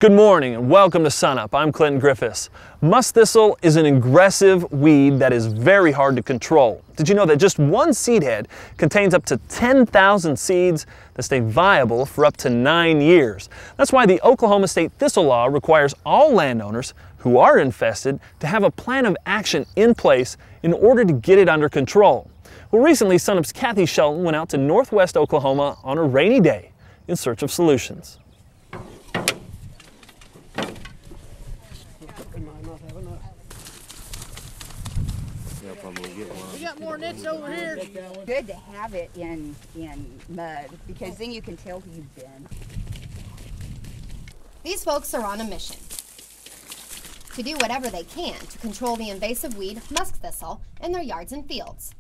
Good morning and welcome to Sunup. I'm Clinton Griffiths. Musk thistle is an aggressive weed that is very hard to control. Did you know that just one seed head contains up to 10,000 seeds that stay viable for up to 9 years? That's why the Oklahoma State Thistle Law requires all landowners who are infested to have a plan of action in place in order to get it under control. Well, recently Sunup's Kathy Shelton went out to northwest Oklahoma on a rainy day in search of solutions. We got more nits over here. Good to have it in mud because then you can tell who you've been. These folks are on a mission to do whatever they can to control the invasive weed musk thistle in their yards and fields.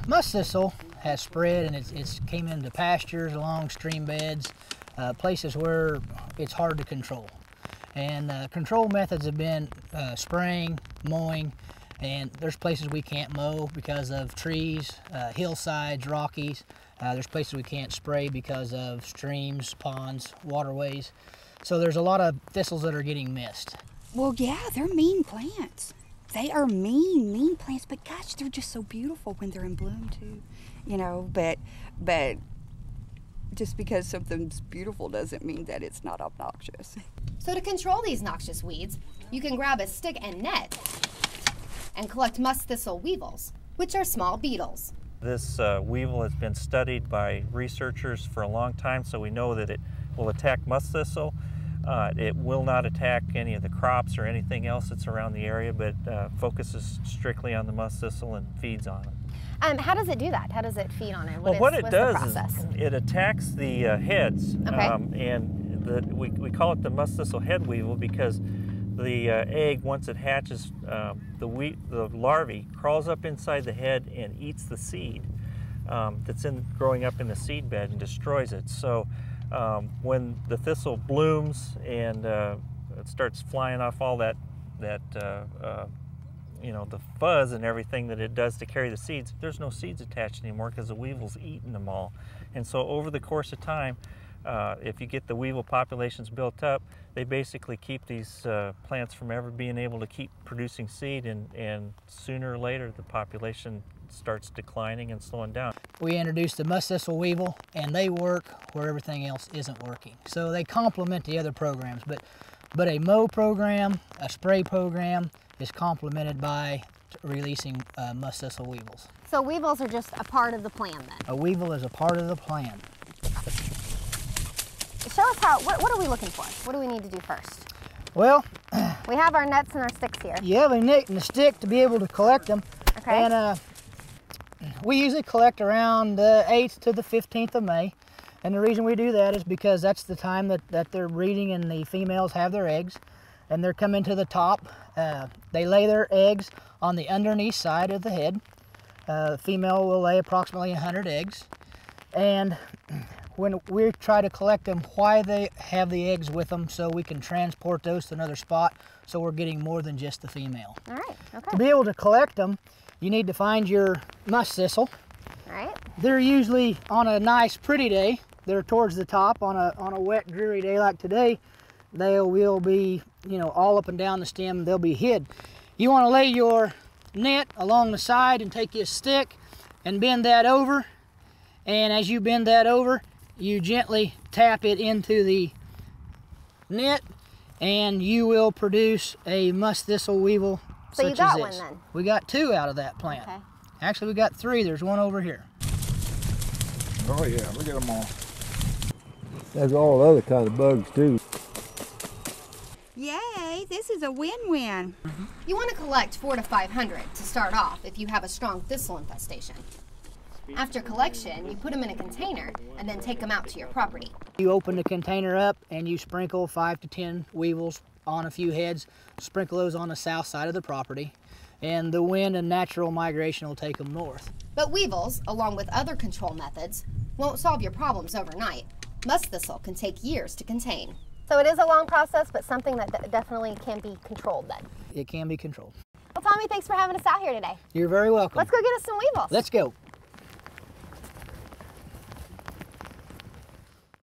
Musk thistle has spread and it's came into pastures, along stream beds, places where it's hard to control. And control methods have been spraying, mowing, and there's places we can't mow because of trees, hillsides, rockies. There's places we can't spray because of streams, ponds, waterways. So there's a lot of thistles that are getting missed. Well, yeah, they're mean plants. They are mean plants, but gosh, they're just so beautiful when they're in bloom too. You know, but just because something's beautiful doesn't mean that it's not obnoxious. So to control these noxious weeds, you can grab a stick and net and collect musk thistle weevils, which are small beetles. This weevil has been studied by researchers for a long time, so we know that it will attack musk thistle. It will not attack any of the crops or anything else that's around the area, but focuses strictly on the musk thistle and feeds on it. How does it do that? How does it feed on it? What it does is it attacks the heads, and we call it the musk thistle head weevil because the egg, once it hatches, the larvae crawls up inside the head and eats the seed that's growing up in the seed bed and destroys it. So when the thistle blooms and it starts flying off all that you know, the fuzz and everything that it does to carry the seeds, there's no seeds attached anymore because the weevil's eaten them all. And so over the course of time, if you get the weevil populations built up, they basically keep these plants from ever being able to keep producing seed, and sooner or later the population starts declining and slowing down. We introduced the musk thistle weevil, and they work where everything else isn't working. So they complement the other programs, but a mow program, a spray program is complemented by releasing musk thistle weevils. So weevils are just a part of the plan then? A weevil is a part of the plan. Show us what are we looking for? What do we need to do first? Well, we have our nets and our sticks here. You have a net and a stick to be able to collect them. Okay. And we usually collect around the 8th to the 15th of May. And the reason we do that is because that's the time that they're breeding and the females have their eggs. And they're coming to the top. They lay their eggs on the underneath side of the head. The female will lay approximately 100 eggs. And when we try to collect them, why they have the eggs with them so we can transport those to another spot so we're getting more than just the female. All right, okay. To be able to collect them, you need to find your musk thistle. All right. They're usually on a nice pretty day. They're towards the top. On a wet dreary day like today, they will be, you know, all up and down the stem. They'll be hid. You want to lay your net along the side and take your stick and bend that over. And as you bend that over, you gently tap it into the net and you will produce a musk thistle weevil so such you got as one this. then? We got 2 out of that plant. Okay. Actually, we got 3. There's one over here. Oh yeah, look at them all. There's all other kind of bugs too. Yay, this is a win-win. You want to collect 400 to 500 to start off if you have a strong thistle infestation. After collection, you put them in a container and then take them out to your property. You open the container up and you sprinkle 5 to 10 weevils on a few heads. Sprinkle those on the south side of the property, and the wind and natural migration will take them north. But weevils, along with other control methods, won't solve your problems overnight. Musk thistle can take years to contain. So it is a long process, but something that definitely can be controlled then. It can be controlled. Well, Tommy, thanks for having us out here today. You're very welcome. Let's go get us some weevils. Let's go.